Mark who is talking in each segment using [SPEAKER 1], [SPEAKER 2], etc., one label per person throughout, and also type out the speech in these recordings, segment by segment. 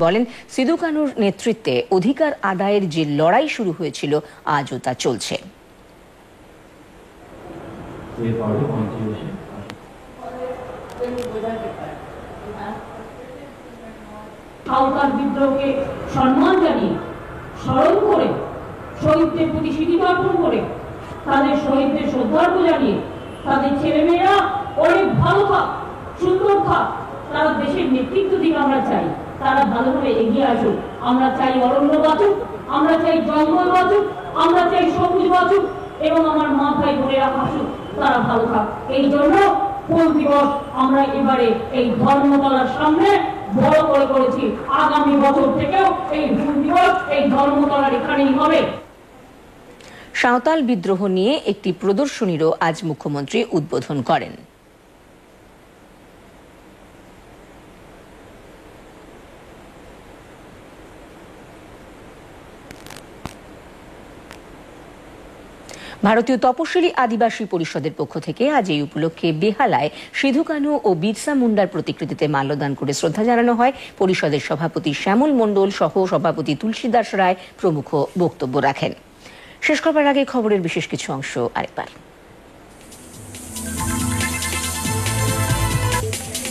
[SPEAKER 1] বলেন সিধু কানুর নেতৃত্বে অধিকার আদায়ের যে লড়াই শুরু হয়েছিল আজও তা চলছে।
[SPEAKER 2] সাঁওতাল বিদ্রোহকে সম্মান জানিয়ে স্মরণ করে শহীদদের প্রতি স্মৃতি অর্পণ করে তাদের শহীদদের শ্রদ্ধার্ঘ জানিয়ে তাদের ছেলেমেয়েরা অনেক ভালো থাক, সুন্দর থাক, তারা দেশের নেতৃত্ব দিকে আমরা চাই, তারা ভালোভাবে এগিয়ে আসুক। আমরা চাই অরণ্য বাঁচুক, আমরা চাই জঙ্গল বাঁচুক, আমরা চাই সবুজ বাঁচুক এবং আমার মা ভাই বোনেরা হাসুক, তারা ভালো থাক। এই জন্য কোন দিবস আমরা এবারে এই ধর্মতলার সামনে বড় করে করেছি। আগামী বছর থেকেও এই হুল দিবস এই ধর্মতলার এখানেই হবে।
[SPEAKER 1] সাঁওতাল বিদ্রোহ নিয়ে একটি প্রদর্শনীরও আজ মুখ্যমন্ত্রী উদ্বোধন করেন। ভারতীয় তপশিলি আদিবাসী পরিষদের পক্ষ থেকে আজ এই উপলক্ষে বেহালায় সিধু কানু ও বিরসা মুন্ডার প্রতিকৃতিতে মাল্যদান করে শ্রদ্ধা জানানো হয়। পরিষদের সভাপতি শ্যামল মণ্ডল সহ সভাপতি তুলসীদাস রায় প্রমুখ বক্তব্য রাখেন। শেষ করবার আগে খবরের বিশেষ কিছু অংশ আরেকবার।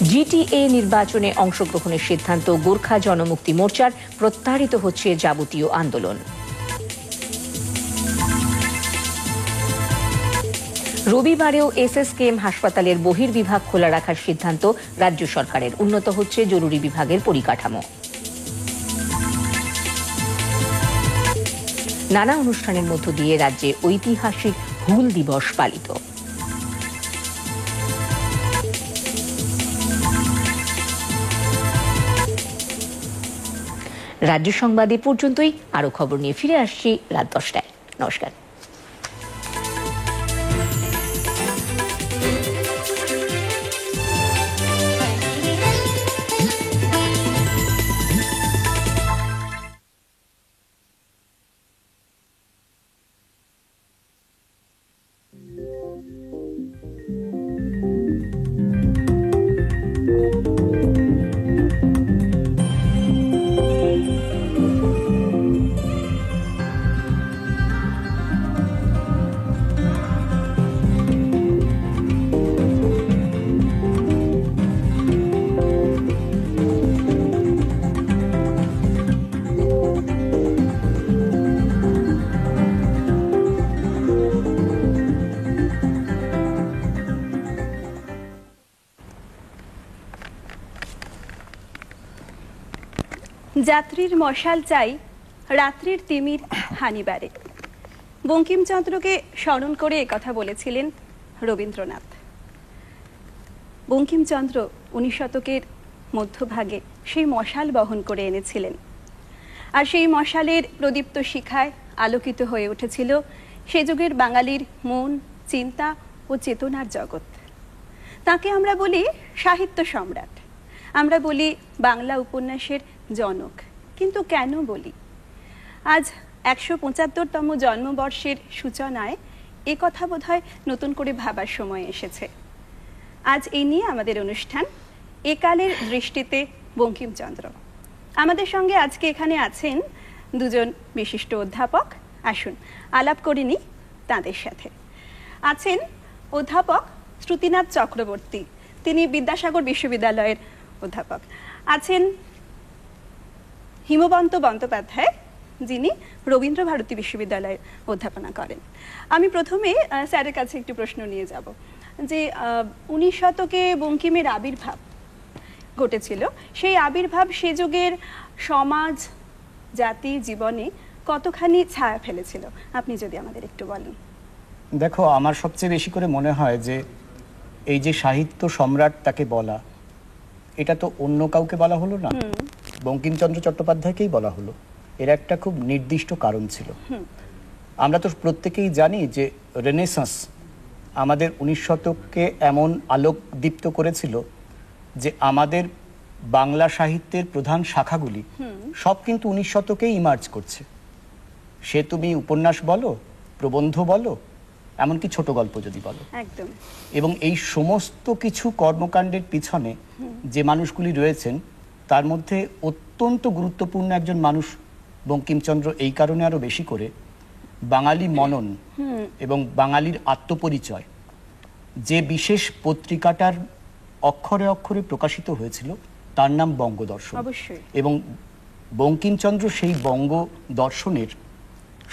[SPEAKER 1] জিটিএ নির্বাচনে অংশগ্রহণের সিদ্ধান্ত গোর্খা জনমুক্তি মোর্চার, প্রত্যাহৃত হচ্ছে যাবতীয় আন্দোলন। রবিবারেও এসএসকেএম হাসপাতালের বহির্বিভাগ খোলা রাখার সিদ্ধান্ত রাজ্য সরকারের, উন্নত হচ্ছে জরুরি বিভাগের পরিকাঠামো। নানা অনুষ্ঠানের মধ্য দিয়ে রাজ্যে ঐতিহাসিক হুল দিবস পালিত। রাজ্য সংবাদ এ পর্যন্তই। আরো খবর নিয়ে ফিরে আসছি রাত 10টায়। নমস্কার।
[SPEAKER 3] যাত্রীর মশাল চাই, রাত্রির তিমির হানিবারে। বঙ্কিমচন্দ্রকে স্মরণ করে একথা বলেছিলেন রবীন্দ্রনাথ। বঙ্কিমচন্দ্র 19 শতকের মধ্যভাগে সেই মশাল বহন করে এনেছিলেন, আর সেই মশালের প্রদীপ্ত শিখায় আলোকিত হয়ে উঠেছিল সে যুগের বাঙালির মন, চিন্তা ও চেতনার জগৎ। তাকে আমরা বলি সাহিত্য সম্রাট, আমরা বলি বাংলা উপন্যাসের জনক। কিন্তু কেন বলি? আজ 175তম জন্মবর্ষের সূচনায় এ কথা বোধহয় নতুন করে ভাবার সময় এসেছে। আজ এই নিয়ে আমাদের অনুষ্ঠান একালের দৃষ্টিতে বঙ্কিমচন্দ্র। আমাদের সঙ্গে আজকে এখানে আছেন দুজন বিশিষ্ট অধ্যাপক। আসুন আলাপ করে নিই তাঁদের সাথে। আছেন অধ্যাপক শ্রুতিনাথ চক্রবর্তী, তিনি বিদ্যাসাগর বিশ্ববিদ্যালয়ের অধ্যাপক। আছেন হিমবন্ত বন্দ্যোপাধ্যায়, যিনি রবীন্দ্র ভারতী বিশ্ববিদ্যালয়ের অধ্যাপনা করেন। আমি প্রথমে স্যারের কাছে একটু প্রশ্ন নিয়ে যাব যে 19 শতকে বঙ্কিমের আবির্ভাব ঘটেছিল, সেই আবির্ভাব সে যুগের সমাজ, জাতি, জীবনে কতখানি ছায়া ফেলেছিল, আপনি যদি আমাদের একটু বলেন।
[SPEAKER 4] দেখো, আমার সবচেয়ে বেশি করে মনে হয় যে এই যে সাহিত্য সম্রাট তাকে বলা, এটা তো অন্য কাউকে বলা হলো না, বঙ্কিমচন্দ্র চট্টোপাধ্যায়কেই বলা হলো। এর একটা খুব নির্দিষ্ট কারণ ছিল। আমরা তো প্রত্যেকেই জানি যে রেনেসাঁস আমাদের 19 শতককে এমন আলোকদীপ্ত করেছিল যে আমাদের বাংলা সাহিত্যের প্রধান শাখাগুলি সব কিন্তু 19 শতকেই ইমার্জ করছে। সে তুমি উপন্যাস বলো, প্রবন্ধ বলো, এমনকি ছোট গল্প যদি বলো,
[SPEAKER 3] একদম।
[SPEAKER 4] এবং এই সমস্ত কিছু কর্মকাণ্ডের পিছনে যে মানুষগুলি রয়েছেন তার মধ্যে অত্যন্ত গুরুত্বপূর্ণ একজন মানুষ বঙ্কিমচন্দ্র এই কারণে আরো বেশি করে বাঙালি মনন এবং বাঙালির আত্মপরিচয় যে বিশেষ পত্রিকাটার অক্ষরে অক্ষরে প্রকাশিত হয়েছিল তার নাম বঙ্গদর্শন।
[SPEAKER 3] অবশ্যই।
[SPEAKER 4] এবং বঙ্কিমচন্দ্র সেই বঙ্গদর্শনের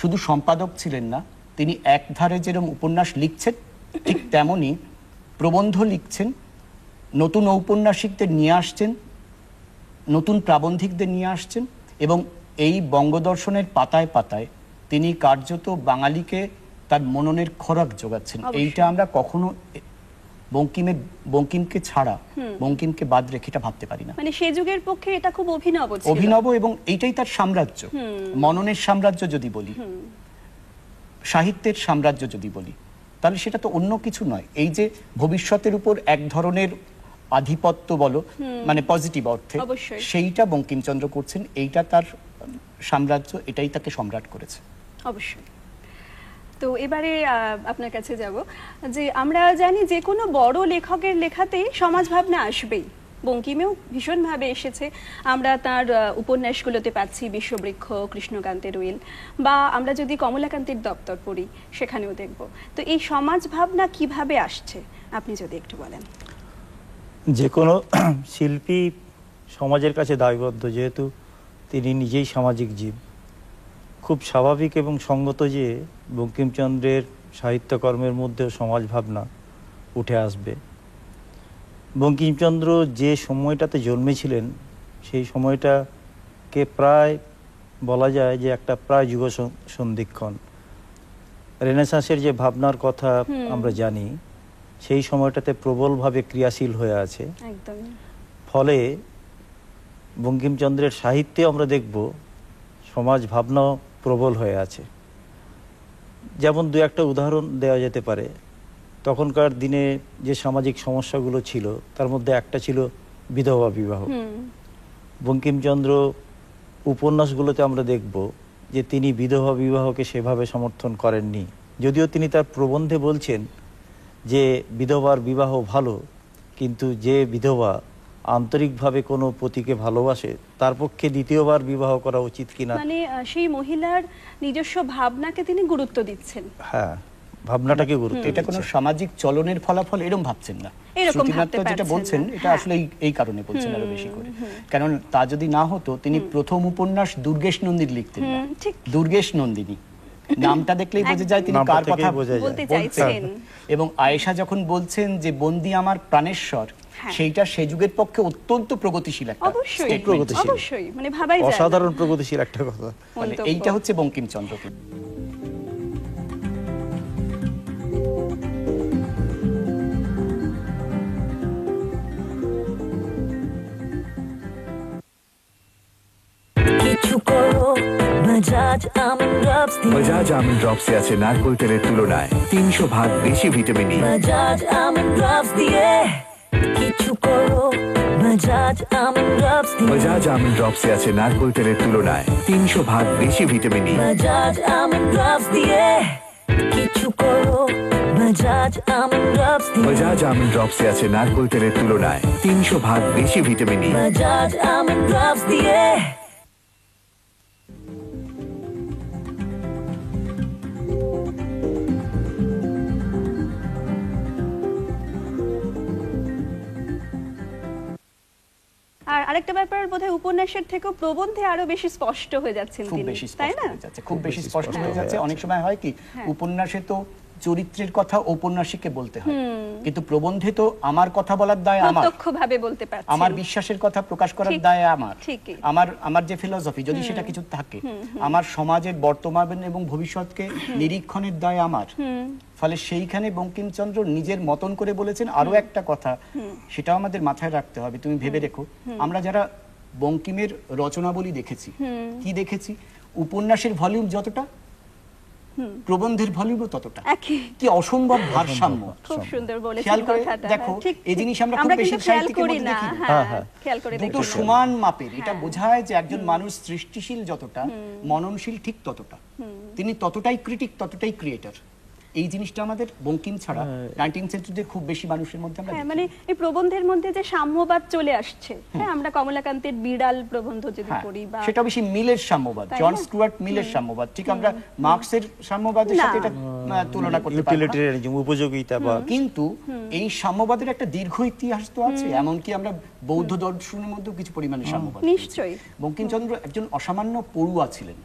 [SPEAKER 4] শুধু সম্পাদক ছিলেন না, তিনি একধারে যেরকম উপন্যাস লিখছেন ঠিক তেমনি প্রবন্ধ লিখছেন, নতুন ঔপন্যাসিকদের নিয়ে আসছেন, নতুন প্রাবন্ধিকদের নিয়ে আসছেন এবং এই বঙ্গদর্শনের পাতায় পাতায় তিনি কার্যত বাঙালিকে তার মননের খোরাক যোগাচ্ছেন। এইটা আমরা কখনো বঙ্কিমকে ছাড়া, বঙ্কিমকে বাদ রেখে এটা ভাবতে পারি না।
[SPEAKER 3] মানে সেই যুগের পক্ষে এটা খুব অভিনব ছিল।
[SPEAKER 4] অভিনব, এবং এইটাই তার সাম্রাজ্য, মননের সাম্রাজ্য যদি বলি, সাহিত্যের সাম্রাজ্য যদি বলি, তাহলে সেটা তো অন্য কিছু নয়। এই যে ভবিষ্যতের উপর এক ধরনের আধিপত্য বলো, মানে পজিটিভ অর্থে, সেইটা বঙ্কিমচন্দ্র করছেন, এইটা তার সাম্রাজ্য, এটাই তাকে সম্রাট করেছে।
[SPEAKER 3] অবশ্যই। তো এবারে আপনার কাছে যাব যে আমরা জানি যে কোনো বড় লেখকের লেখাতেই সমাজ ভাবনা আসবেই, বঙ্কিমেও ভীষণভাবে এসেছে। আমরা তার উপন্যাসগুলোতে পাচ্ছি বিশ্ববৃক্ষ, কৃষ্ণকান্তের উইল, বা আমরা যদি কমলাকান্তের দপ্তর পড়ি সেখানেও দেখব। তো এই সমাজ ভাবনা কিভাবে আসছে আপনি যদি একটু বলেন।
[SPEAKER 5] যে কোনো শিল্পী সমাজের কাছে দায়বদ্ধ, যেহেতু তিনি নিজেই সামাজিক জীব। খুব স্বাভাবিক এবং সঙ্গত যে বঙ্কিমচন্দ্রের সাহিত্যকর্মের মধ্যেও সমাজ ভাবনা উঠে আসবে। বঙ্কিমচন্দ্র যে সময়টাতে জন্মেছিলেন সেই সময়টাকে প্রায় বলা যায় যে একটা প্রায় যুগ সন্ধিক্ষণ। রেনেসাঁসের যে ভাবনার কথা আমরা জানি, সেই সময়টাতে প্রবলভাবে ক্রিয়াশীল হয়ে আছে। ফলে বঙ্কিমচন্দ্রের সাহিত্যে আমরা দেখব সমাজ ভাবনাও প্রবল হয়ে আছে। যেমন দু একটা উদাহরণ দেওয়া যেতে পারে। তখনকার দিনে যে সামাজিক সমস্যাগুলো ছিল তার মধ্যে একটা ছিল বিধবা বিবাহ। বঙ্কিমচন্দ্র উপন্যাসগুলোতে আমরা দেখব যে তিনি বিধবা বিবাহকে সেভাবে সমর্থন করেননি, যদিও তিনি তার প্রবন্ধে বলছেন যে বিধবার বিবাহ ভালো, কিন্তু যে বিধবা আন্তরিকভাবে কোনো পতিকে ভালোবাসে তার পক্ষে দ্বিতীয়বার বিবাহ করা উচিত কিনা,
[SPEAKER 3] মানে সেই মহিলার নিজস্ব ভাবনাকে তিনি গুরুত্ব দিচ্ছেন।
[SPEAKER 5] হ্যাঁ, ভাবনাটাকে গুরুত্ব।
[SPEAKER 4] এটা কোনো সামাজিক চলনের ফলাফল এরকম ভাবছেন না। যেটা বলছেন এটা আসলে এই কারণে বলছেন আরো বেশি করে, কারণ তা যদি না হতো তিনি প্রথম উপন্যাস দুর্গেশ নন্দিনী লিখতেন না। দুর্গেশ নন্দিনী নামটা দেখলেই বোঝা যায় তিনি কার কথা
[SPEAKER 3] বলতে চাইছেন।
[SPEAKER 4] এবং আয়েশা যখন বলছেন যে বন্দি আমার প্রাণেশ্বর, সেইটা সে যুগের পক্ষে অত্যন্ত প্রগতিশীল একটা,
[SPEAKER 3] অবশ্যই মানে ভাবাই যায়,
[SPEAKER 5] অসাধারণ প্রগতিশীল একটা কথা।
[SPEAKER 4] মানে এইটা হচ্ছে বঙ্কিমচন্দ্র।
[SPEAKER 6] বাজাজ আমন্ড ড্রপসে আছে নারকেল তেলের তুলনায় 300 ভাগ বেশি vitamin E.
[SPEAKER 7] Bajaj almond drops দিয়ে কিছু করো, বাজাজ আমন্ড ড্রপস দিয়ে।
[SPEAKER 6] বাজাজ আমন্ড ড্রপসে আছে নারকেল তেলের তুলনায় 300 ভাগ বেশি vitamin E.
[SPEAKER 7] Bajaj almond drops দিয়ে কিছু করো, বাজাজ আমন্ড ড্রপস দিয়ে।
[SPEAKER 6] বাজাজ আমন্ড ড্রপসে আছে নারকেল তেলের তুলনায় 300 ভাগ বেশি vitamin E.
[SPEAKER 7] Bajaj almond drops দিয়ে।
[SPEAKER 3] আর আরেকটা ব্যাপার বোধহয় উপন্যাসের থেকেও প্রবন্ধে আরো বেশি স্পষ্ট হয়ে যাচ্ছেন তিনি, তাই না?
[SPEAKER 4] খুব বেশি স্পষ্ট হয়ে যাচ্ছে। অনেক সময় হয় কি, উপন্যাসে তো চরিত্রের কথা ঔপন্যাসিককে বলতে হয়, কিন্তু প্রবন্ধে তো আমার কথা বলার দায় আমার,
[SPEAKER 3] প্রত্যক্ষভাবে বলতে পারছি,
[SPEAKER 4] আমার বিশ্বাসের কথা প্রকাশ করার দায় আমার, আমার যে ফিলসফি যদি সেটা কিছু থাকে, আমার সমাজের বর্তমান এবং ভবিষ্যৎকে নিরীক্ষণের দায় আমার। ফলে সেইখানে বঙ্কিমচন্দ্র নিজের মতন করে বলেছেন। আরো একটা কথা, সেটাও আমাদের মাথায় রাখতে হবে, তুমি ভেবে রেখো, আমরা যারা বঙ্কিমের রচনাবলী দেখেছি, কি দেখেছি, উপন্যাসের ভলিউম যতটা, প্রবন্ধের ভলিউমও ততটা। কি অসম্ভব ভারসাম্য!
[SPEAKER 3] খুব সুন্দর বলেছেন কথাটা।
[SPEAKER 4] দেখো, এই জিনিস আমরা খুব বেশি সাহিত্যিকের মধ্যে দেখি না।
[SPEAKER 3] খেয়াল করে
[SPEAKER 4] দুটো সমান মাপের। এটা বোঝায় যে একজন মানুষ সৃষ্টিশীল যতটা, মননশীল ঠিক ততটা। তিনি ততটাই ক্রিটিক, ততটাই ক্রিয়েটর। এই জিনিসটা আমাদের বঙ্কিম ছাড়া 19th সেঞ্চুরিতে খুব বেশি মানুষের মধ্যে আমরা
[SPEAKER 3] হ্যাঁ
[SPEAKER 4] দেখি।
[SPEAKER 3] মানে এই প্রবন্ধের মধ্যে যে সাম্যবাদ চলে আসছে, হ্যাঁ আমরা কমলাকান্তের বিড়াল প্রবন্ধ যদি
[SPEAKER 4] হ্যাঁ,
[SPEAKER 3] পড়ি বা
[SPEAKER 4] সেটা বেশি মিলের সাম্যবাদ,
[SPEAKER 3] তাই
[SPEAKER 4] জন
[SPEAKER 3] না?
[SPEAKER 4] স্টুয়ার্ট মিলের সাম্যবাদ, ঠিক আমরা মার্কসের সাম্যবাদের সাথে
[SPEAKER 3] না।
[SPEAKER 4] এটা তুলনা করতে পারবো না।
[SPEAKER 5] ইউটিলিটেরিয়ানিজম, উপযোগিতা বা
[SPEAKER 4] কিন্তু এই সাম্যবাদের একটা দীর্ঘ ইতিহাস তো আছে, এমনকি আমরা বৌদ্ধ দর্শনের মধ্যেও কিছু পরিমাণে সাম্যবাদ পেয়েছি।
[SPEAKER 3] নিশ্চয়ই।
[SPEAKER 4] বঙ্কিমচন্দ্র একজন অসামান্য পড়ুয়া ছিলেন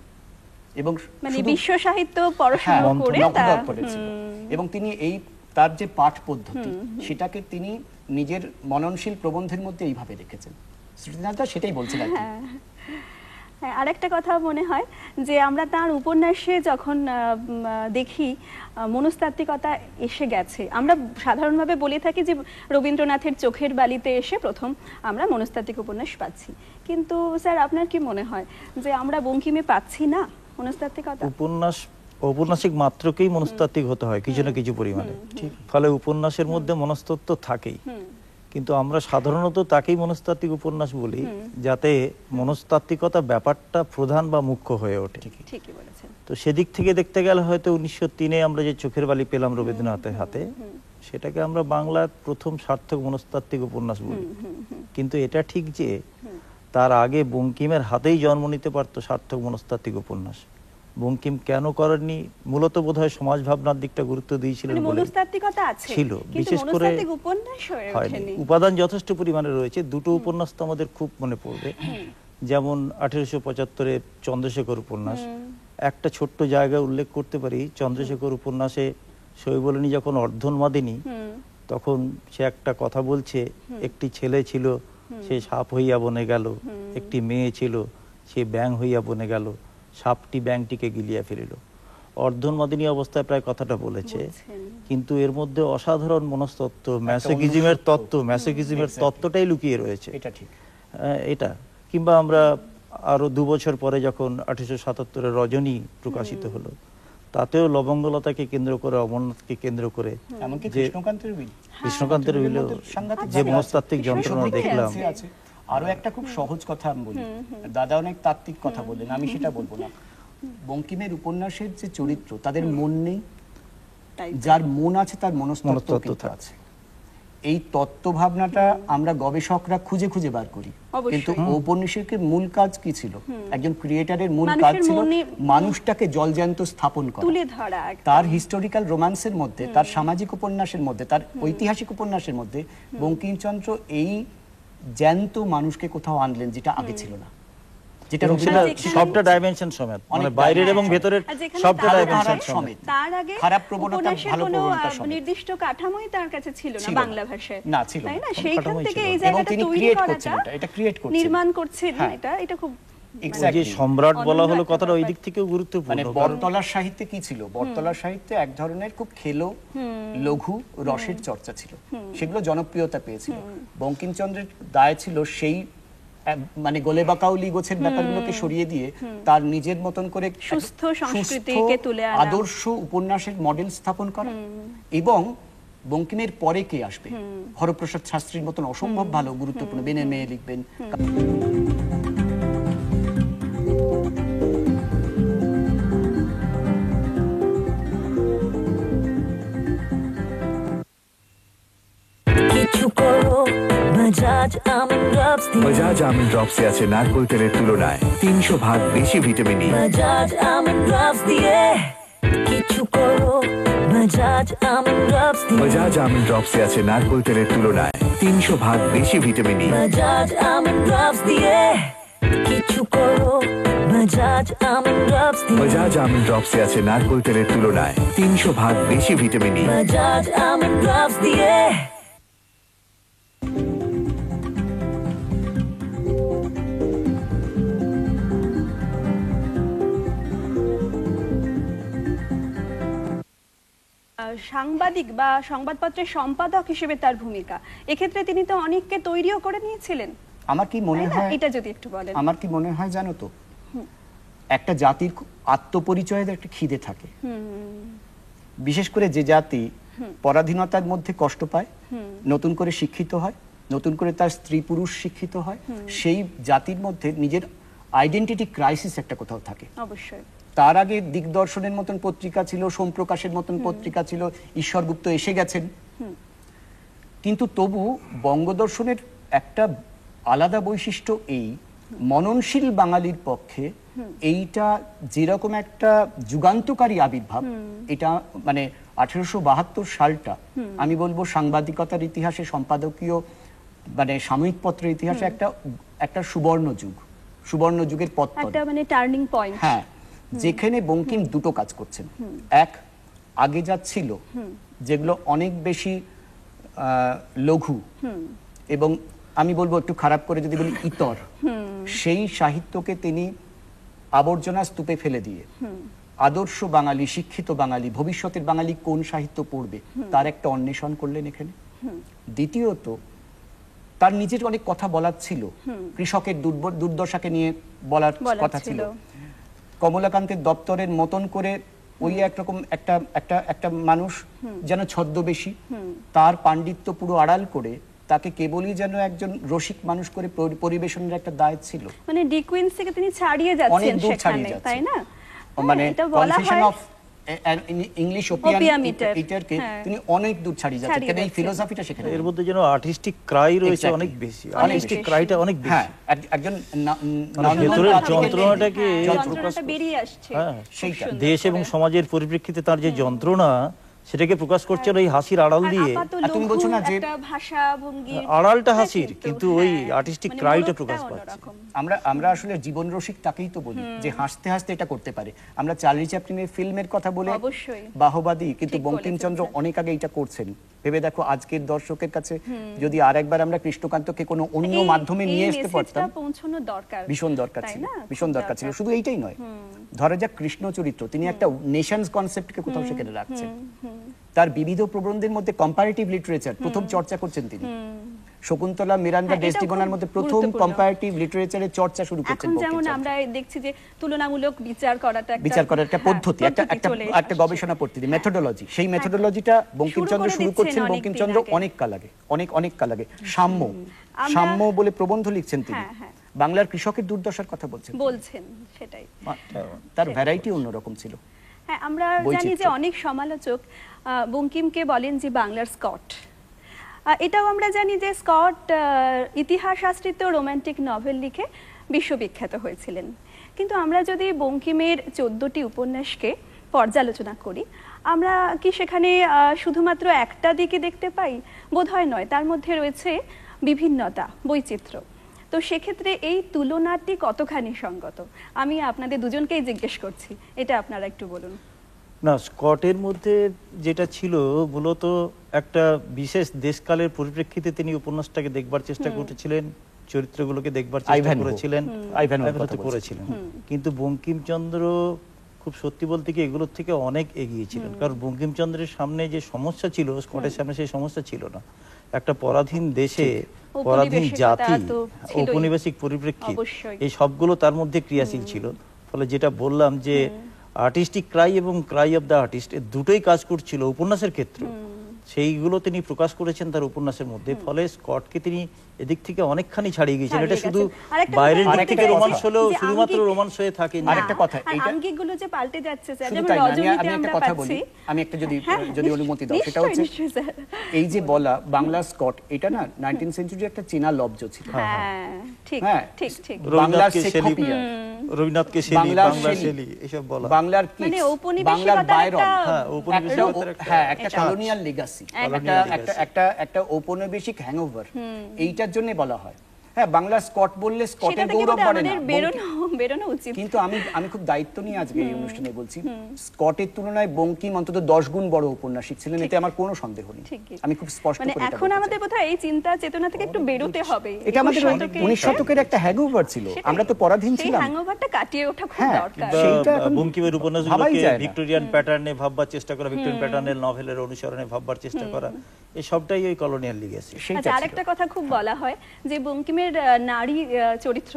[SPEAKER 4] এবং
[SPEAKER 3] মানে
[SPEAKER 4] শুধু-
[SPEAKER 3] বিশ্ব সাহিত্য পড়াশোনা
[SPEAKER 4] হ্যাঁ,
[SPEAKER 3] করে
[SPEAKER 4] নখদর
[SPEAKER 3] তা
[SPEAKER 4] করেছিল। এবং তিনি এই তার যে পাঠ পদ্ধতি সেটাকে তিনি নিজের মননশীল প্রবন্ধের মধ্যে এইভাবে রেখেছেন। শ্রীনাথদা সেটাই বলছিলেন আর কি।
[SPEAKER 3] হ্যাঁ, আরেকটা কথা মনে হয় যে আমরা তার উপন্যাসে যখন দেখি মনস্তাত্ত্বিকতা এসে গেছে, আমরা সাধারণভাবে বলে থাকি যে রবীন্দ্রনাথের চোখের বালিতে এসে প্রথম আমরা মনস্তাত্ত্বিক উপন্যাস পাচ্ছি, কিন্তু স্যার আপনার কি মনে হয় যে আমরা বঙ্কিমে পাচ্ছি না মনস্তাত্ত্বিকতা?
[SPEAKER 5] ঔপন্যাসিক মাত্রকেই মনস্তাত্ত্বিক হতে হয় কিছু না কিছু পরিমাণে, ফলে উপন্যাসের মধ্যে মনস্তত্ত্ব থাকেই, কিন্তু আমরা সাধারণত তাকেই মনস্তাত্ত্বিক উপন্যাস বলি যাতে মনস্তাত্ত্বিকতা ব্যাপারটা প্রধান বা মুখ্য হয়ে ওঠে।
[SPEAKER 3] ঠিকই বলেছেন।
[SPEAKER 5] তো সেদিক থেকে দেখতে গেলে হয়তো 1903-এ আমরা যে চোখের বালি পেলাম রবীন্দ্রনাথের হাতে, সেটাকে আমরা বাংলার প্রথম সার্থক মনস্তাত্ত্বিক উপন্যাস বলি। কিন্তু এটা ঠিক যে তার আগে বঙ্কিমের হাতেই জন্ম নিতে পারতো সার্থক মনস্তাত্ত্বিক উপন্যাস। বঙ্কিম কেন করেননি? মূলত বোধহয় সমাজ ভাবনার দিকটা গুরুত্ব দিয়েছিলেন
[SPEAKER 3] মানে
[SPEAKER 5] বলে
[SPEAKER 3] মনস্তাত্ত্বিকতা আছে
[SPEAKER 5] ছিল,
[SPEAKER 3] কিন্তু
[SPEAKER 5] বিশেষ করে
[SPEAKER 3] মনস্তাত্ত্বিক উপন্যাস হয়ে
[SPEAKER 5] হয়নি।
[SPEAKER 3] ওঠেনি।
[SPEAKER 5] উপাদান যথেষ্ট পরিমাণে রয়েছে, দুটো উপন্যাস তো আমাদের খুব মনে পড়বে, যেমন 1875-এ চন্দ্রশেখর উপন্যাস। একটা ছোট্ট জায়গায় উল্লেখ করতে পারি, চন্দ্রশেখর উপন্যাসে শৈবলিনী যখন অর্ধন্মাদিনী, তখন সে একটা কথা বলছে, একটি ছেলে ছিল সে সাপ হইয়া বনে গেল, একটি মেয়ে ছিল সে ব্যাঙ হইয়া বনে গেল, সাপটি ব্যাঙটিকে গিলিয়া ফেলিল। অর্ধন্মাদিনী অবস্থায় প্রায় কথাটা বলেছে, কিন্তু এর মধ্যে অসাধারণ মনস্তত্ত্ব, ম্যাসোকিজমের তত্ত্ব, ম্যাসোকিজমের তত্ত্বটাই লুকিয়ে রয়েছে।
[SPEAKER 4] এটা ঠিক।
[SPEAKER 5] এটা কিংবা আমরা আরো 2 বছর পরে যখন 1877-এ রজনী প্রকাশিত হলো, তাতেও লবঙ্গলতাকে কেন্দ্র করে, অমরনাথকে কেন্দ্র করে,
[SPEAKER 4] এমনকি
[SPEAKER 5] যে
[SPEAKER 4] কৃষ্ণকান্তের বিল,
[SPEAKER 5] কৃষ্ণকান্তের বিলেও
[SPEAKER 4] সাংঘাতিক
[SPEAKER 5] যে
[SPEAKER 4] জায়গা
[SPEAKER 5] মনস্তাত্ত্বিক
[SPEAKER 4] আছে।
[SPEAKER 5] যন্ত্রণা
[SPEAKER 4] সত্যি
[SPEAKER 5] দেখলাম।
[SPEAKER 4] আছে। আরো একটা খুব সহজ কথা আমি বলি, দাদা অনেক তাত্ত্বিক কথা বললেন, আমি সেটা বলবো না। বঙ্কিমের উপন্যাসের যে চরিত্র, তাদের মন নেই,
[SPEAKER 3] তাই
[SPEAKER 4] যার মন আছে তার মনস্তত্ত্ব
[SPEAKER 5] মনস্তত্ত্ব
[SPEAKER 4] কিন্তু
[SPEAKER 5] থাকে।
[SPEAKER 4] আছে। এই তত্ত্ব ভাবনাটা আমরা গবেষকরা খুঁজে খুঁজে বার করি,
[SPEAKER 3] অবশ্যই।
[SPEAKER 4] কিন্তু ঔপন্যাসিকের মূল কাজ কি ছিল? একজন ক্রিয়েটরের মূল
[SPEAKER 3] মানুষের
[SPEAKER 4] কাজ ছিল
[SPEAKER 3] মনে-
[SPEAKER 4] মানুষটাকে জলজ্যান্ত স্থাপন করা।
[SPEAKER 3] তুলে ধরা একদম।
[SPEAKER 4] তার হিস্টোরিক্যাল রোম্যান্সের মধ্যে, তার সামাজিক উপন্যাসের মধ্যে, তার ঐতিহাসিক উপন্যাসের মধ্যে বঙ্কিমচন্দ্র এই জ্যান্ত মানুষকে কোথাও আনলেন, যেটা আগে ছিল না, যেটা
[SPEAKER 5] এবং সেটা
[SPEAKER 3] যেখানে-
[SPEAKER 5] সবটা ডাইমেনশন সমেত, মানে
[SPEAKER 4] অনেক
[SPEAKER 5] বাইরের এবং
[SPEAKER 4] dimension
[SPEAKER 5] ভেতরের
[SPEAKER 3] আর যেখানে
[SPEAKER 5] সবটা
[SPEAKER 3] তার
[SPEAKER 5] ডাইমেনশন
[SPEAKER 4] আগে
[SPEAKER 5] সমেত।
[SPEAKER 3] তার আগে
[SPEAKER 4] খারাপ প্রবণতা,
[SPEAKER 3] উপন্যাসের
[SPEAKER 4] ভালো
[SPEAKER 3] কোনো,
[SPEAKER 4] প্রবণতা সমেত।
[SPEAKER 3] নির্দিষ্ট কাঠামোই তার কাছে ছিল না
[SPEAKER 4] ছিল না।
[SPEAKER 3] বাংলা ভাষায়,
[SPEAKER 4] না, ছিল
[SPEAKER 3] তাই
[SPEAKER 4] না।
[SPEAKER 3] না?
[SPEAKER 5] কোনো
[SPEAKER 3] সেইখান
[SPEAKER 5] কাঠামোই
[SPEAKER 3] থেকে
[SPEAKER 5] ছিল
[SPEAKER 3] এই
[SPEAKER 5] না।
[SPEAKER 4] এবং
[SPEAKER 3] জায়গাটা
[SPEAKER 4] তিনি
[SPEAKER 3] তৈরি
[SPEAKER 4] ক্রিয়েট
[SPEAKER 3] করাটা,
[SPEAKER 4] করছেন, এটা ক্রিয়েট করছেন,
[SPEAKER 3] নির্মাণ করছেন,
[SPEAKER 4] হ্যাঁ।
[SPEAKER 3] এটা খুব
[SPEAKER 4] Exactly.
[SPEAKER 5] যে সম্রাট বলা হলো
[SPEAKER 3] অনন্য
[SPEAKER 5] কথাটা ওই
[SPEAKER 3] একটা
[SPEAKER 5] দিক থেকেও গুরুত্বপূর্ণ।
[SPEAKER 4] মানে বটতলার সাহিত্যে কি ছিল? বটতলার সাহিত্যে এক ধরনের খুব খেলো, লঘু রসের চর্চা ছিল, সেগুলো জনপ্রিয়তা পেয়েছিল। বঙ্কিমচন্দ্রের দায় ছিল সেই মানে গোলে বাকাউলি গোছের ব্যাপারগুলোকে সরিয়ে দিয়ে তার নিজের মতন করে
[SPEAKER 3] সুস্থ
[SPEAKER 4] একটা
[SPEAKER 3] সংস্কৃতিকে
[SPEAKER 4] সুস্থ,
[SPEAKER 3] তুলে আনা।
[SPEAKER 4] আদর্শ উপন্যাসের মডেল স্থাপন করা। এবং বঙ্কিমের পরে কে আসবে? হরপ্রসাদ শাস্ত্রীর মতন অসম্ভব ভালো গুরুত্বপূর্ণ বেনের মেয়ে লিখবেন।
[SPEAKER 7] কিছু করো বাজাজ আমন্ড ড্রপস দিয়ে
[SPEAKER 6] বাজাজ আমন্ড ড্রপসে আছে নারকোল তেলের তুলনায় 300 ভাগ বেশি vitamin E.
[SPEAKER 7] Bajaj almond drops দিয়ে কিছু করো বাজাজ আমন্ড ড্রপস দিয়ে
[SPEAKER 6] বাজাজ আমন্ড ড্রপসে আছে নারকোল তেলের তুলনায় 300 ভাগ বেশি vitamin E.
[SPEAKER 7] Bajaj almond drops দিয়ে কিছু করো বাজাজ আমন্ড ড্রপস দিয়ে
[SPEAKER 6] বাজাজ আমন্ড ড্রপসে আছে নারকোল তেলের তুলনায় 300 ভাগ বেশি vitamin E.
[SPEAKER 7] Bajaj almond drops দিয়ে
[SPEAKER 3] সাংবাদিক বা সংবাদপত্রের সম্পাদক হিসেবে তার ভূমিকা, এক্ষেত্রে তিনি তো অনেককে তৈরিও করে নিয়েছিলেন,
[SPEAKER 4] আমার কি মনে
[SPEAKER 3] তাই না?
[SPEAKER 4] হয়,
[SPEAKER 3] এটা যদি একটু বলেন।
[SPEAKER 4] আমার কি মনে হয় জানো তো, একটা জাতির আত্মপরিচয়ের একটা খিদে থাকে, বিশেষ করে যে জাতি পরাধীনতার মধ্যে কষ্ট পায়, নতুন করে শিক্ষিত হয়, নতুন করে তার স্ত্রী পুরুষ শিক্ষিত হয়, সেই জাতির মধ্যে নিজের আইডেন্টিটি ক্রাইসিস একটা কোথাও থাকে।
[SPEAKER 3] অবশ্যই।
[SPEAKER 4] তার আগে দিগদর্শনের মতন পত্রিকা ছিল, সোমপ্রকাশের মতন পত্রিকা ছিল, ঈশ্বরগুপ্ত এসে গেছেন, কিন্তু তবু বঙ্গদর্শনের একটা আলাদা বৈশিষ্ট্য এই মননশীল বাঙালির পক্ষে এইটা যেরকম একটা যুগান্তকারী আবির্ভাব, এটা মানে 1872 সালটা আমি বলবো সাংবাদিকতার ইতিহাসে, সম্পাদকীয় মানে সাময়িক পত্রের ইতিহাসে একটা সুবর্ণ যুগের পথ,
[SPEAKER 3] একটা মানে টার্নিং পয়েন্ট।
[SPEAKER 4] হ্যাঁ, যেখানে বঙ্কিম দুটো কাজ করছেন। এক, আগে যা ছিল যেগুলো অনেক বেশি লঘু এবং আমি বলবো একটু খারাপ করে যদি বলি ইতর, সেই সাহিত্যকে তিনি আবর্জনা স্তূপে ফেলে দিয়ে আদর্শ বাঙালি, শিক্ষিত বাঙালি, ভবিষ্যতের বাঙালি কোন সাহিত্য পড়বে তার একটা অন্বেষণ করলেন এখানে। দ্বিতীয়ত, তার নিজের অনেক কথা বলার ছিল, কৃষকের দুর্দশাকে নিয়ে বলার কথা ছিল। কমলাকান্তের দপ্তরের মতন করে ওই একরকম একটা মানুষ যেন ছদ্মবেশী, তার পাণ্ডিত্য পুরো আড়াল করে তাকে কেবলই যেন একজন রসিক মানুষ করে পরিবেশনের একটা দায় ছিল।
[SPEAKER 3] মানে ডিকুইন্সিকে তিনি ছাড়িয়ে যাচ্ছেন সেখানে, তাই না?
[SPEAKER 4] মানে
[SPEAKER 3] এটা বলা হয়
[SPEAKER 4] ইংলিশ ওপিয়াম ইটারকে তিনি অনেক দূর ছাড়িয়ে যাচ্ছেন, কারণ এই ফিলোসফিটা সেখানে
[SPEAKER 5] এর মধ্যে যেন আর্টিস্টিক ক্রাই রয়েছে অনেক বেশি, আর্টিস্টিক ক্রাইটা অনেক বেশি।
[SPEAKER 4] হ্যাঁ, একজন
[SPEAKER 5] ভেতরের যন্ত্রণাটাকে
[SPEAKER 3] বেরিয়ে আসছে,
[SPEAKER 4] সেইটা
[SPEAKER 5] দেশ এবং সমাজের পরিপ্রেক্ষিতে তার যে যন্ত্রণা সেটাকে প্রকাশ করছে এই হাসির আড়াল দিয়ে।
[SPEAKER 4] তুমি বলছো না যে
[SPEAKER 3] ভাষা ভঙ্গি
[SPEAKER 5] আড়ালটা হাসির, কিন্তু ওই আর্টিস্টিক ক্রাইটা প্রকাশ পাচ্ছে।
[SPEAKER 4] আমরা আসলে জীবন রসিক তাকেই তো বলি যে হাসতে হাসতে এটা করতে পারে। আমরা চার্লি চ্যাপলিনের ফিল্মের কথা বলে বাহবাদী, কিন্তু বঙ্কিমচন্দ্র অনেক আগে এটা করছেন। ভেবে দেখো আজকের দর্শকের কাছে যদি আরেকবার আমরা কৃষ্ণকান্তকে কোনো অন্য মাধ্যমে নিয়ে আসতে পারতাম, ভীষণ দরকার ছিল। শুধু এইটাই নয়, ধরা যাক কৃষ্ণ চরিত্র, তিনি একটা নেশনস কনসেপ্টকে কোথাও সেখানে রাখছেন। তার বিবিধ প্রবন্ধের মধ্যে কম্পারেটিভ লিটারেচার প্রথম চর্চা করছেন তিনি। শকুন্তলা, মিরান্ডা, ডেসটিগোনার মধ্যে প্রথম কম্পারেটিভ লিটারেচারের চর্চা শুরু করছেন।
[SPEAKER 3] এখন যেমন আমরা দেখছি যে তুলনামূলক বিচার করার একটা
[SPEAKER 4] পদ্ধতি, একটা গবেষণা পদ্ধতি, মেথোডোলজি, সেই মেথোডোলজিটা বঙ্কিমচন্দ্র শুরু করছেন। বঙ্কিমচন্দ্র অনেক কাল আগে সাম্য বলে প্রবন্ধ লিখছেন তিনি, বাংলার কৃষকের দুর্দশার কথা বলছেন,
[SPEAKER 3] সেটাই
[SPEAKER 4] তার ভ্যারাইটি অন্যরকম ছিল।
[SPEAKER 3] হ্যাঁ, আমরা জানি যে অনেক সমালোচক বঙ্কিমকে বলেন যে বাংলার স্কট। এটাও আমরা জানি যে স্কট ইতিহাস আশ্রিত রোমান্টিক নভেল লিখে বিশ্ববিখ্যাত হয়েছিলেন। কিন্তু আমরা যদি বঙ্কিমের 14টি উপন্যাসকে পর্যালোচনা করি, আমরা কি সেখানে শুধুমাত্র একটা দিকে দেখতে পাই? বোধহয় নয়, তার মধ্যে রয়েছে বিভিন্নতা, বৈচিত্র্য। তো সেক্ষেত্রে এই তুলনাটি কতখানি সঙ্গত, আমি আপনাদের দুজনকেই জিজ্ঞেস করছি, এটা আপনারা একটু বলুন।
[SPEAKER 5] না, স্কটের মধ্যে যেটা ছিল মূলত একটা বিশেষ দেশকালের পরিপ্রেক্ষিতে তিনি উপন্যাসটাকে দেখবার চেষ্টা করেছিলেন, চরিত্রগুলোকে দেখবার চেষ্টা করেছিলেন, করেছিলেন। কিন্তু বঙ্কিমচন্দ্র খুব সত্যি বলতে কি এগুলোর থেকে অনেক এগিয়েছিলেন, কারণ বঙ্কিমচন্দ্রের সামনে যে সমস্যা ছিল স্কটের সামনে সেই সমস্যা ছিল না। একটা পরাধীন দেশে পরাধীন জাতি, ঔপনিবেশিক পরিপ্রেক্ষিত, এই সবগুলো তার মধ্যে ক্রিয়াশীল ছিল। ফলে যেটা বললাম যে আর্টিস্টিক ক্রাই এবং ক্রাই অফ দ্য আর্টিস্ট, এই দুটোই কাজ করছিল উপন্যাসের ক্ষেত্রে, সেইগুলো তিনি প্রকাশ করেছেন তার উপন্যাসের মধ্যে। ফলে স্কটকে তিনি এদিক থেকে অনেকখানি ছাড়িয়ে গিয়েছেন। এটা শুধু বাইরের দিক থেকে রোমান্স হলেও শুধুমাত্র রোমান্স হয়ে থাকে না।
[SPEAKER 4] আরেকটা কথা,
[SPEAKER 3] আঙ্গিকগুলো যে পাল্টে যাচ্ছে,
[SPEAKER 4] আমি একটা কথা বলি, আমি একটা যদি অনুমতি দাও, সেটা হচ্ছে এই যে বলা বাংলা স্কট, এটা না 19th সেঞ্চুরি একটা চীনা লব্জ ছিল।
[SPEAKER 5] রবীন্দ্রনাথকে শেলি, বাংলা শেলি, এসব বলা,
[SPEAKER 4] বাংলার কি, বাংলার বাইরন, একটা কলোনিয়াল লেগাসি, একটা ঔপনিবেশিক হ্যাংওভার, এইটার জন্য বলা হয়। হ্যাঁ, বাংলা স্কট বললে স্কটের গৌরব বাড়ে না,
[SPEAKER 3] বেরোনো উচিত।
[SPEAKER 4] কিন্তু আমি খুব দায়িত্ব নিয়ে আজকে এই অনুষ্ঠানে বলছি, স্কটের তুলনায় বঙ্কিম অন্তত 10 গুণ বড় উপন্যাসিক ছিলেন, এতে আমার কোনো সন্দেহ নেই। আমি খুব স্পষ্ট করে এটা বলছি।
[SPEAKER 3] এখন আমাদের বোধহয় এই চিন্তা চেতনা থেকে একটু বেরোতে হবে।
[SPEAKER 4] এটা আমাদের 19 শতকের একটা হ্যাংওভার ছিল, আমরা তো পরাধীন ছিলাম,
[SPEAKER 3] সেই হ্যাংওভারটা কাটিয়ে ওঠা খুব দরকার।
[SPEAKER 5] বঙ্কিমের উপন্যাসগুলোকে ভিক্টোরিয়ান প্যাটার্নে ভাববার চেষ্টা করা, ভিক্টোরিয়ান প্যাটার্নের নভেলের অনুসরণে ভাববার চেষ্টা করা, এই সবটাই ওই কলোনিয়াল লিগেসি।
[SPEAKER 3] আরেকটা কথা খুব বলা হয় যে বঙ্কিমের নারী চরিত্র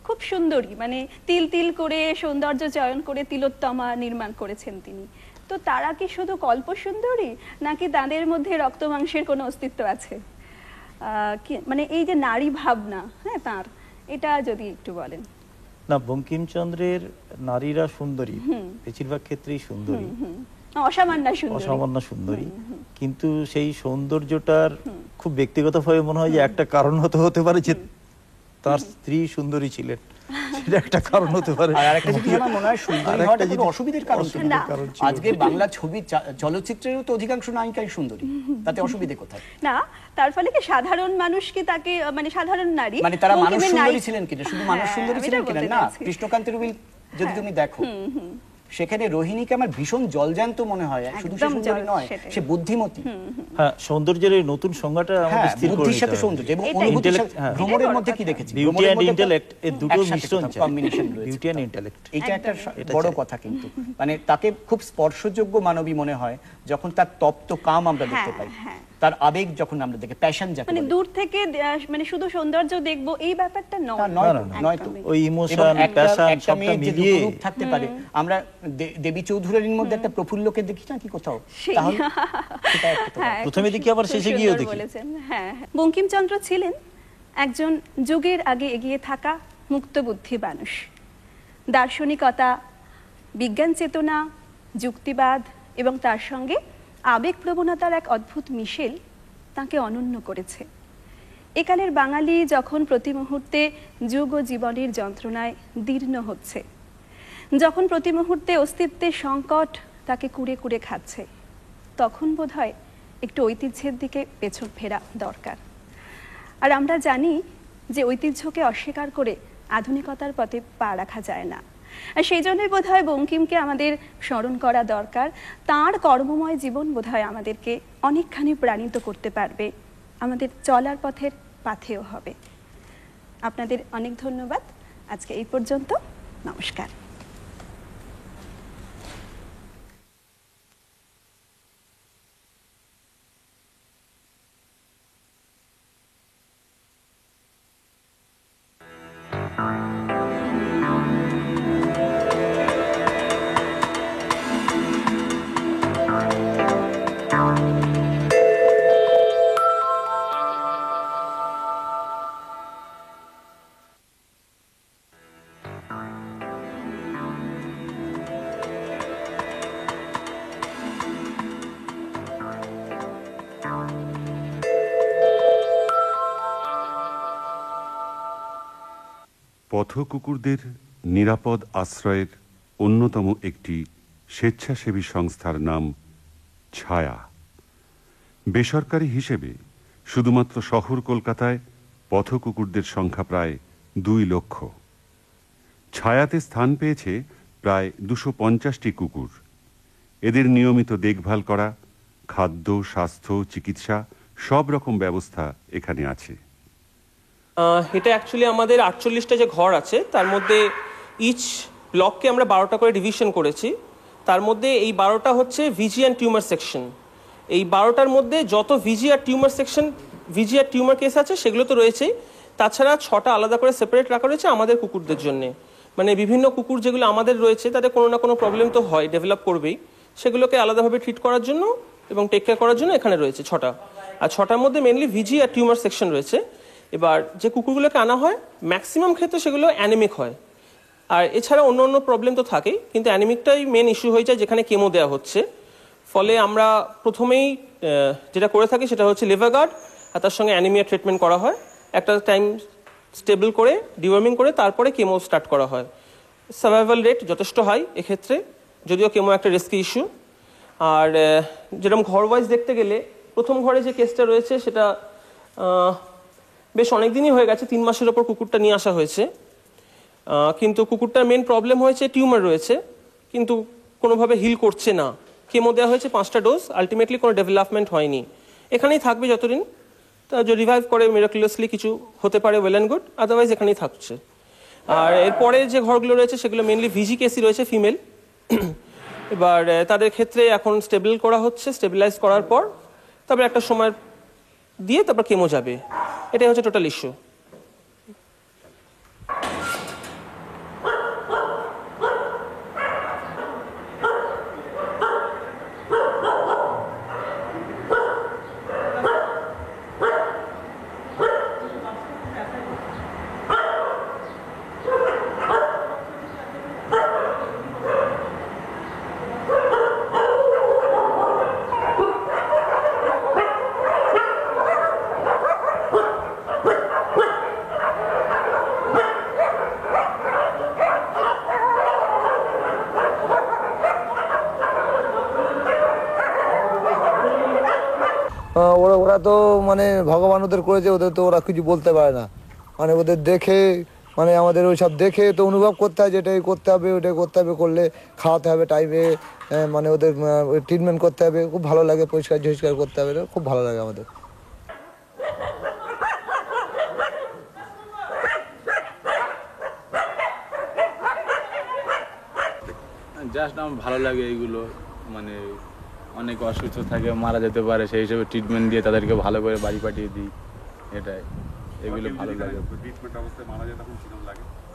[SPEAKER 3] খুব সুন্দরী, মানে তিল তিল করে সৌন্দর্য চয়ন করে তিলোত্তমা নির্মাণ করেছেন তিনি। তো তারা কি শুধু কল্প সুন্দরী, নাকি তাদের মধ্যে রক্ত মাংসের কোনো অস্তিত্ব আছে? মানে এই যে নারী ভাবনা, হ্যাঁ, তার এটা যদি একটু বলেন।
[SPEAKER 5] না, বঙ্কিমচন্দ্রের নারীরা সুন্দরী, বেশিরভাগ ক্ষেত্রেই সুন্দরী,
[SPEAKER 3] অসামান্য
[SPEAKER 5] সুন্দরী, কিন্তু সেই সৌন্দর্যটার খুব ব্যক্তিগতভাবে মনে হয় যে একটা কারণ হতে পারে যে তার স্ত্রী সুন্দরী ছিলেন, সেটা একটা কারণ হতে পারে।
[SPEAKER 4] আর আরেকটা জিনিস আমার মনে হয় সুন্দরী হওয়াটা কোনো অসুবিধার কারণ ছিল না। আজকে বাংলা ছবি চলচ্চিত্রেরও তো অধিকাংশ নায়িকাই সুন্দরী, তাতে অসুবিধা কোথায়?
[SPEAKER 3] না, তার ফলে কি সাধারণ মানুষ কি তাকে, মানে সাধারণ নারী,
[SPEAKER 4] মানে তারা মানুষ সুন্দরী ছিলেন কিনা, শুধু মানুষ সুন্দরী ছিলেন কিনা না। কৃষ্ণকান্তের উইল যদি তুমি দেখো, সেখানে রোহিণীকে আমার ভীষণ জলজ্যান্ত মনে হয়, শুধু সুন্দরী নয়, সে বুদ্ধিমতী।
[SPEAKER 5] হ্যাঁ, সৌন্দর্যের এই নতুন সংজ্ঞাটা আমাদের স্থির করে
[SPEAKER 4] বুদ্ধির সাথে সৌন্দর্য এবং অনুভূতির সাথে ভ্রমণের মধ্যে কি দেখেছি,
[SPEAKER 5] বিউটি এন্ড ইন্টেলেক্ট, এই দুটো মিশ্রণ,
[SPEAKER 4] কম্বিনেশন রয়েছে,
[SPEAKER 5] বিউটি এন্ড ইন্টেলেক্ট।
[SPEAKER 4] এটা একটা বড় কথা। কিন্তু মানে তাকে খুব স্পর্শযোগ্য মানবী মনে হয় যখন তার তপ্ত কাম আমরা দেখতে পাই, তার আবেগ যখন আমরা দেখি, প্যাশন যাকে
[SPEAKER 3] মানে দূর থেকে মানে শুধু সৌন্দর্য দেখবো এই ব্যাপারটা
[SPEAKER 4] নয় তো।
[SPEAKER 5] ওই ইমোশন, প্যাশন সবটা মিলিয়ে
[SPEAKER 4] থাকতে পারে। আমরা দেবী চৌধুরীর মধ্যে একটা প্রফুল্লকে দেখি না কি কোথাও, তাহলে
[SPEAKER 5] প্রথমে দেখি আবার শেষে গিয়েও দেখি।
[SPEAKER 3] হ্যাঁ, বঙ্কিমচন্দ্র ছিলেন একজন যুগের আগে এগিয়ে থাকা মুক্তবুদ্ধি মানুষ। দার্শনিকতা, বিজ্ঞান চেতনা, যুক্তিবাদ এবং তার সঙ্গে আবেগ প্রবণতার এক অদ্ভুত মিশেল তাকে অনন্য করেছে। একালের বাঙালি যখন প্রতি মুহূর্তে যুগ ও জীবনের যন্ত্রণায় দীর্ণ হচ্ছে, যখন প্রতি মুহূর্তে অস্তিত্বের সংকট তাকে কুড়ে কুড়ে খাচ্ছে, তখন বোধহয় একটু ঐতিহ্যের দিকে পেছন ফেরা দরকার। আর আমরা জানি যে ঐতিহ্যকে অস্বীকার করে আধুনিকতার পথে পা রাখা যায় না। আর সেই জন্যই বোধহয় বঙ্কিমকে আমাদের স্মরণ করা দরকার। তার কর্মময় জীবন বোধহয় আমাদেরকে অনেকখানি প্রাণিত করতে পারবে, আমাদের চলার পথের পাথেয় হবে। আপনাদের অনেক ধন্যবাদ। আজকে এই পর্যন্ত, নমস্কার।
[SPEAKER 8] পথকুকুরদের নিরাপদ আশ্রয়ের অন্যতম একটি স্বেচ্ছাসেবী সংস্থার নাম ছায়া। বেসরকারি হিসেবে শুধুমাত্র শহর কলকাতায় পথকুকুরদের সংখ্যা প্রায় 2 লক্ষ। ছায়াতে স্থান পেয়েছে প্রায় 250টি কুকুর। এদের নিয়মিত দেখভাল করা, খাদ্য, স্বাস্থ্য, চিকিৎসা সব রকম ব্যবস্থা এখানে আছে।
[SPEAKER 9] এটা অ্যাকচুয়ালি আমাদের 48টা যে ঘর আছে তার মধ্যে ইচ ব্লককে আমরা 12টা করে ডিভিশন করেছি। তার মধ্যে এই 12টা হচ্ছে ভিজি অ্যান্ড টিউমার সেকশন। এই 12টার মধ্যে যত ভিজি আর টিউমার সেকশন, ভিজি আর টিউমার কেস আছে সেগুলো তো রয়েছেই, তাছাড়া 6টা আলাদা করে সেপারেট রাখা রয়েছে আমাদের কুকুরদের জন্য। মানে বিভিন্ন কুকুর যেগুলো আমাদের রয়েছে তাদের কোনো না কোনো প্রবলেম তো হয়, ডেভেলপ করবেই, সেগুলোকে আলাদাভাবে ট্রিট করার জন্য এবং টেক কেয়ার করার জন্য এখানে রয়েছে 6টা। আর 6টার মধ্যে মেনলি ভিজি আর টিউমার সেকশন রয়েছে। এবার যে কুকুরগুলোকে আনা হয় ম্যাক্সিমাম ক্ষেত্রে সেগুলো অ্যানিমিক হয়, আর এছাড়া অন্য অন্য প্রবলেম তো থাকেই, কিন্তু অ্যানিমিকটাই মেন ইস্যু হয়ে যায় যেখানে কেমো দেওয়া হচ্ছে। ফলে আমরা প্রথমেই যেটা করে থাকি সেটা হচ্ছে লিভার গার্ড আর তার সঙ্গে অ্যানিমিয়া ট্রিটমেন্ট করা হয়, একটা টাইম স্টেবল করে ডিওয়ার্মিং করে তারপরে কেমো স্টার্ট করা হয়। সার্ভাইভাল রেট যথেষ্ট হাই এক্ষেত্রে, যদিও কেমো একটা রিস্কি ইস্যু। আর যেরকম ঘর ওয়াইজ দেখতে গেলে প্রথম ঘরে যে কেসটা রয়েছে সেটা বেশ অনেক দিনই হয়ে গেছে, 3 মাসের ওপর কুকুরটা নিয়ে আসা হয়েছে। কিন্তু কুকুরটার মেন প্রবলেম হয়েছে টিউমার রয়েছে, কিন্তু কোনোভাবে হিল করছে না। কেমো দেওয়া হয়েছে 5টা ডোজ, আলটিমেটলি কোনো ডেভেলপমেন্ট হয়নি। এখানেই থাকবে যতদিন, তা যদি রিভাইভ করে মিরাকুলাসলি কিছু হতে পারে ওয়েল অ্যান্ড গুড, আদারওয়াইজ এখানেই থাকছে। আর এরপরে যে ঘরগুলো রয়েছে সেগুলো মেনলি ভিজি কেসই রয়েছে, ফিমেল। এবার তাদের ক্ষেত্রে এখন স্টেবল করা হচ্ছে, স্টেবিলাইজ করার পর তারপরে একটা সময় দিয়ে তারপর কেমো যাবে। এটাই হচ্ছে টোটাল ইস্যু।
[SPEAKER 10] ওরা তো মানে ভগবান ওদের করেছে, ওদের তো ওরা কিছু বলতে পারে না, মানে ওদের দেখে মানে আমাদের ওই সব দেখে তো অনুভব করতে হয় যেটাই করতে হবে ওটাই করতে হবে, করলে খাওয়াতে হবে টাইমে, মানে ওদের ট্রিটমেন্ট করতে হবে, খুব ভালো লাগে, পরিষ্কার ঝরিষ্কার করতে হবে, খুব ভালো লাগে আমাদের।
[SPEAKER 11] জাস্ট আমার ভালো লাগে এইগুলো, মানে অনেক অসুস্থ থাকে মারা যেতে পারে, সেই হিসেবে ট্রিটমেন্ট দিয়ে তাদেরকে ভালো করে বাড়ি পাঠিয়ে দিই, এটাই এগুলো ভালো লাগে।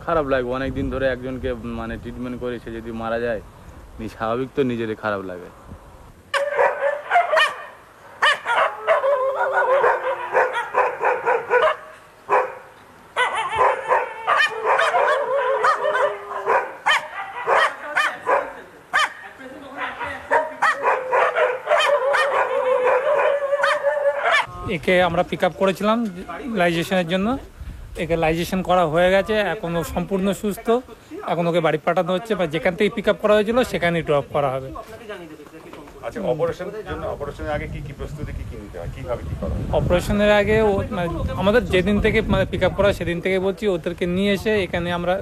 [SPEAKER 11] খারাপ লাগে, অনেক দিন ধরে একজনকে মানে ট্রিটমেন্ট করে সে যদি মারা যায় স্বাভাবিক তো নিজেরই খারাপ লাগে।
[SPEAKER 12] একে আমরা পিক আপ করেছিলাম লাইজেশনের জন্য, একে লাইজেশন করা হয়ে গেছে, এখন ও সম্পূর্ণ সুস্থ, এখন ওকে বাড়ি পাঠানো হচ্ছে বা যেখান থেকে পিক আপ করা হয়েছিল সেখানেই ড্রপ করা হবে।
[SPEAKER 8] আচ্ছা, অপারেশনের জন্য অপারেশনের আগে কি কি প্রস্তুতি কি কি নিতে হয়, কিভাবে কি করা হয়?
[SPEAKER 12] অপারেশনের আগে আমাদের যেদিন থেকে মানে পিক আপ করা সেদিন থেকে বলছি ওদেরকে নিয়ে এসে এখানে আমরা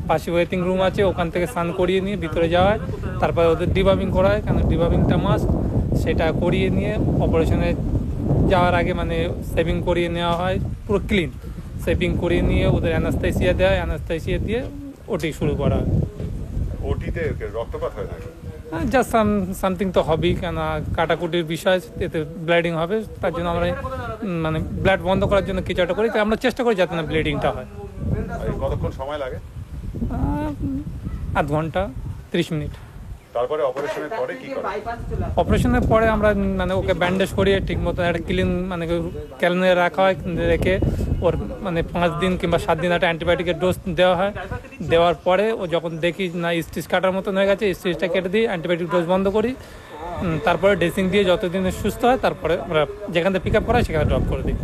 [SPEAKER 12] পাশে ওয়েটিং রুম আছে, ওখান থেকে স্নান করিয়ে নিয়ে ভিতরে যাওয়া হয়, তারপরে ওদের ডিবাবিং করা হয়, কারণ ডিবাবিংটা মাস্ট, সেটা করিয়ে নিয়ে অপারেশনে যাওয়ার আগে মানে সেভিং করিয়ে নেওয়া হয়, পুরো ক্লিন সেভিং করিয়ে নিয়ে ওদের অ্যানাস্থেসিয়া দেওয়া হয়, অ্যানাস্থেসিয়া দিয়ে ওটি শুরু করা হয়।
[SPEAKER 8] ওটিতে রক্তপাত হয় না?
[SPEAKER 12] জাস্ট সামথিং তো হবেই, কেন কাটাকুটির বিষয়, এতে ব্লিডিং হবে, তার জন্য আমরা মানে ব্লাড বন্ধ করার জন্য কিছু একটা করি, তাই আমরা চেষ্টা করি যাতে না ব্লিডিংটা হয়।
[SPEAKER 8] কতক্ষণ সময় লাগে?
[SPEAKER 12] আধ ঘন্টা 30 মিনিট।
[SPEAKER 8] তারপরে অপারেশনের পরে কি করা?
[SPEAKER 12] অপারেশনের পরে আমরা মানে ওকে ব্যান্ডেজ করিয়ে ঠিক মতো একটা ক্লিন মানে ক্যালেন্ডারে রাখা হয়, রেখে ওর মানে 5 দিন কিংবা 7 দিন একটা অ্যান্টিবায়োটিকের ডোজ দেওয়া হয়, দেওয়ার পরে ও যখন দেখি না স্টিচ কাটার মতন হয়ে গেছে, স্টিচটা কেটে দিই, অ্যান্টিবায়োটিক ডোজ বন্ধ করি, তারপরে ড্রেসিং দিয়ে যতদিন সুস্থ হয় তারপরে আমরা যেখান থেকে পিক আপ করা হয় সেখানে ড্রপ করে দিই।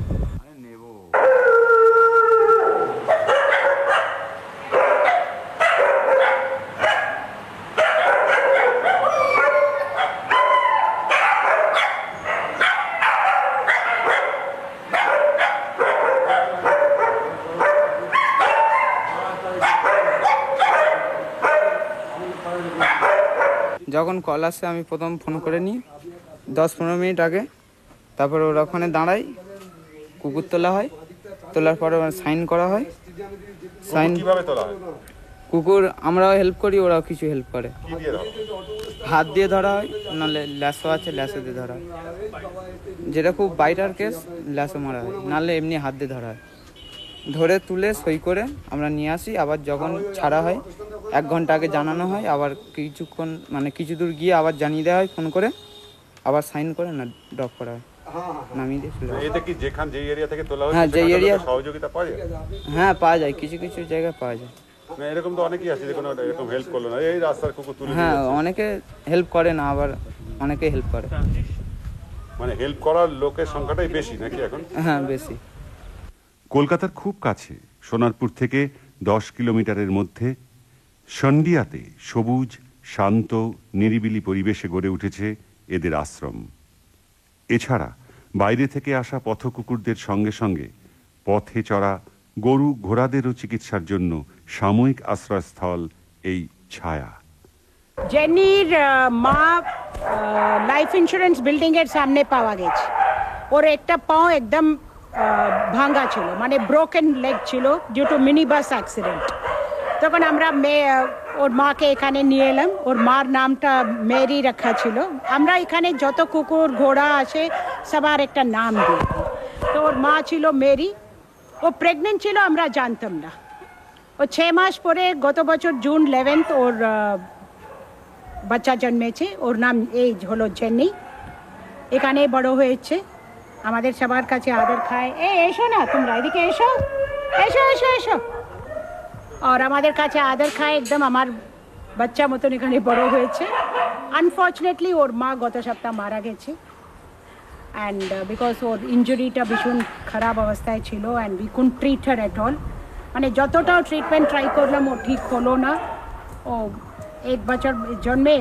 [SPEAKER 13] যখন কল আসে আমি প্রথম ফোন করে নিই 10-15 মিনিট আগে, তারপর ওরা ওখানে দাঁড়াই, কুকুর তোলা হয়, তোলার পরে সাইন করা হয়। সাইন
[SPEAKER 8] কিভাবে তোলা হয়?
[SPEAKER 13] কুকুর আমরাও হেল্প করি, ওরাও কিছু হেল্প করে।
[SPEAKER 8] কি দিয়ে ধরা?
[SPEAKER 13] হাত দিয়ে ধরা হয়, নাহলে ল্যাসো আছে ল্যাসো দিয়ে ধরা হয়, যেটা খুব বাইটার কেস ল্যাসো মারা হয়, নাহলে এমনি হাত দিয়ে ধরা হয়। ধরে তুলে সই করে আমরা নিয়ে আসি, আবার যখন ছাড়া হয় 1 ঘন্টা আগে জানানো হয়, আবার কিছুক্ষণ মানে কিছু দূর গিয়ে আবার জানিয়ে দেওয়া হয় ফোন করে, আবার সাইন করে না ড্রপ করা হয়, নামিয়ে দিয়ে চলে।
[SPEAKER 8] এতে কি যেখান যে এরিয়া থেকে তোলা হচ্ছে
[SPEAKER 13] হ্যাঁ, যে এরিয়া
[SPEAKER 8] সহযোগিতা পাওয়া যায়?
[SPEAKER 13] হ্যাঁ, পাওয়া যায়, কিছু কিছু জায়গায় পাওয়া যায়।
[SPEAKER 8] না এরকম তো অনেকেই আছে যে কোনো এরকম হেল্প করলো না, এই রাস্তার কুকুর তুলে
[SPEAKER 13] হ্যাঁ, অনেকে হেল্প করে না, আবার অনেকে হেল্প করে।
[SPEAKER 8] মানে হেল্প করার লোকের সংখ্যাটাই বেশি নাকি এখন?
[SPEAKER 13] হ্যাঁ, বেশি।
[SPEAKER 8] কলকাতার খুব কাছে সোনারপুর থেকে 10 কিলোমিটারের মধ্যে সন্ডিয়াতে সবুজ শান্ত নিরিবিলি পরিবেশে গড়ে উঠেছে এদের আশ্রম। এছাড়া বাইরে থেকে আসা পথকুকুরদের সঙ্গে সঙ্গে পথে চড়া গরু ঘোড়াদেরও চিকিৎসার জন্য সাময়িক আশ্রয়স্থল এই ছায়া।
[SPEAKER 14] জেনির মা লাইফ ইন্স্যুরেন্স বিল্ডিং এর সামনে পাওয়া গেছে, ওর একটা পাও একদম ভাঙা ছিল, মানে ব্রোকেন লেগ ছিল due to mini bus accident. তখন আমরা ওর মাকে এখানে নিয়ে এলাম, ওর মার নামটা মেরি রাখা ছিল। আমরা এখানে যত কুকুর ঘোড়া আসে সবার একটা নাম দিই, তো ওর মা ছিল মেরি, ও প্রেগনেন্ট ছিল আমরা জানতাম না। ও 6 মাস পরে গত বছর জুন 11 ওর বাচ্চা জন্মেছে, ওর নাম এই হলো জেনি। এখানে বড় হয়েছে, আমাদের সবার কাছে আদর খায়। এসো না তোমরা, এদিকে এসো এসো এসো এসো। আর আমাদের কাছে আদর খায়, একদম আমার বাচ্চা মতন এখানে বড় হয়েছে। আনফর্চুনেটলি ওর মা গত সপ্তাহ মারা গেছে, অ্যান্ড বিকজ ওর ইঞ্জুরিটা ভীষণ খারাপ অবস্থায় ছিল, and we couldn't treat her at all. মানে যতটাও ট্রিটমেন্ট ট্রাই করলাম ও ঠিক হলো না। ও 1 বছর জন্মে